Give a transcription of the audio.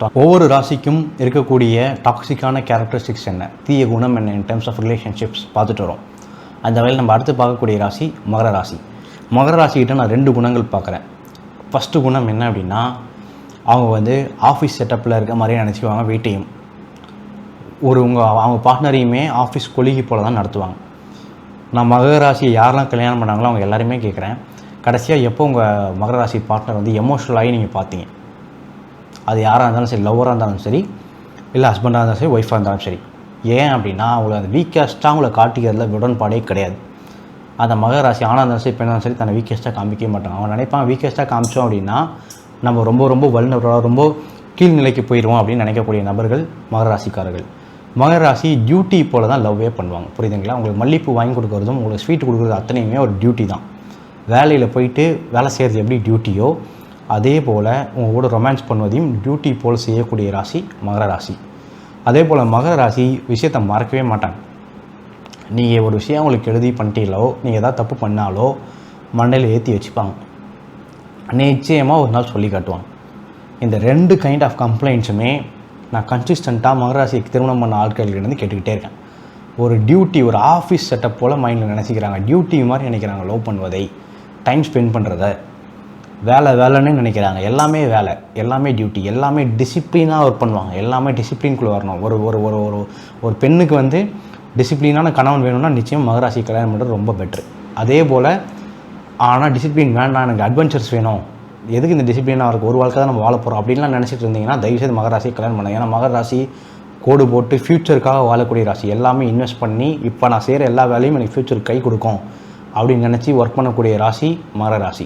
ஒவ்வொரு ராசிக்கும் இருக்கக்கூடிய டாக்ஸிக்கான கேரக்டரிஸ்டிக்ஸ் என்ன, தீய குணம் என்ன இன் டர்ம்ஸ் ஆஃப் ரிலேஷன்ஷிப்ஸ் பார்த்துட்டு வரோம். அந்த வகையில் நம்ம அடுத்து பார்க்கக்கூடிய ராசி மகர ராசி. மகர ராசிக்கிட்ட நான் 2 குணங்கள் பார்க்குறேன். ஃபஸ்ட்டு குணம் என்ன அப்படின்னா, அவங்க ஆஃபீஸ் செட்டப்பில் இருக்க மாதிரியே நினச்சிக்குவாங்க. வீட்டையும் அவங்க பார்ட்னரையுமே ஆஃபீஸ் கொலிகி போல தான் நடத்துவாங்க. நான் மகர ராசியை யாரெல்லாம் கல்யாணம் பண்ணாங்களோ அவங்க எல்லாருமே கேட்குறேன், கடைசியாக எப்போ உங்கள் மகர ராசி பார்ட்னர் எமோஷ்னலாகி நீங்கள் பார்த்தீங்க? அது யாராக இருந்தாலும் சரி, லவ்வராக இருந்தாலும் சரி, இல்லை ஹஸ்பண்டாக இருந்தாலும் சரி, ஒய்ஃபாக இருந்தாலும் சரி. ஏன் அப்படின்னா, அவங்கள அந்த வீக்கஸ்ட்டாக அவங்கள காட்டிக்கிறதுல உடன்பாடே கிடையாது. அந்த மகர ராசி ஆணாக இருந்தாலும் சரி, பெண்ணாக சரி, தன்னை வீக்கஸ்ட்டாக காமிக்கவே மாட்டாங்க. அவங்க நினைப்பாங்க, வீக்கஸ்ட்டாக காமிச்சோம் அப்படின்னா நம்ம ரொம்ப வல்னரபுளாக ரொம்ப கீழ்நிலைக்கு போயிடுவோம் அப்படின்னு நினைக்கக்கூடிய நபர்கள் மகர ராசிக்காரர்கள். மகர ராசி டியூட்டி போல் தான் லவ்வே பண்ணுவாங்க. புரியுதுங்களா? உங்களுக்கு மல்லிப்பூ வாங்கி கொடுக்குறதும் உங்களுக்கு ஸ்வீட் கொடுக்குறது அத்தனையுமே ஒரு டியூட்டி தான். வேலையில் போயிட்டு வேலை செய்கிறது எப்படி டியூட்டியோ, அதே போல் உங்கள் கூட ரொமான்ஸ் பண்ணுவதையும் டியூட்டி போல் செய்யக்கூடிய ராசி மகர ராசி. அதே போல் மகர ராசி விஷயத்தை மறக்கவே மாட்டாங்க. நீங்கள் ஒரு விஷயம் உங்களுக்கு எழுதி பண்ணிட்டீங்களோ, நீங்கள் எதாவது தப்பு பண்ணாலோ மண்டையில் ஏற்றி வச்சுப்பாங்க. நிச்சயமாக ஒரு நாள் சொல்லி காட்டுவாங்க. இந்த 2 கைண்ட் ஆஃப் கம்ப்ளைண்ட்ஸுமே நான் கன்சிஸ்டண்ட்டாக மகர ராசிக்கு திருமணம் பண்ண ஆட்கள்கிட்டேருந்து கேட்டுக்கிட்டே இருக்கேன். ஒரு டியூட்டி, ஒரு ஆஃபீஸ் செட்டப் போல் மைண்டில் நினச்சிக்கிறாங்க. டியூட்டி மாதிரி நினைக்கிறாங்க. லவ் பண்ணுவதை, டைம் ஸ்பெண்ட் பண்ணுறத, வேலைன்னு நினைக்கிறாங்க. எல்லாமே வேலை, எல்லாமே டியூட்டி, எல்லாமே டிசிப்ளினாக ஒர்க் பண்ணுவாங்க. எல்லாமே டிசிப்ளின்குள்ளே வரணும். ஒரு ஒரு ஒரு ஒரு ஒரு பெண்ணுக்கு டிசிப்ளினான கணவன் வேணும்னா நிச்சயம் மகராசி கல்யாணம் பண்ணுறது ரொம்ப பெட்ரு. அதே போல் ஆனால் டிசிப்ளின் வேண்டாம், எனக்கு அட்வென்ச்சர்ஸ் வேணும், எதுக்கு இந்த டிசிப்ளினாக இருக்குது, ஒரு வாழ்க்கை தான் நம்ம வாழ போகிறோம் அப்படின்லாம் நினச்சிட்டு இருந்தீங்கன்னா தயவுசெய்து மகராசி கல்யாணம் பண்ணலாம். ஏன்னா மகர ராசி கோடு போட்டு ஃப்யூச்சருக்காக வாழக்கூடிய ராசி. எல்லாமே இன்வெஸ்ட் பண்ணி இப்போ நான் செய்கிற எல்லா வேலையும் எனக்கு ஃப்யூச்சருக்கு கை கொடுக்கும் அப்படின்னு நினச்சி ஒர்க் பண்ணக்கூடிய ராசி மகர ராசி.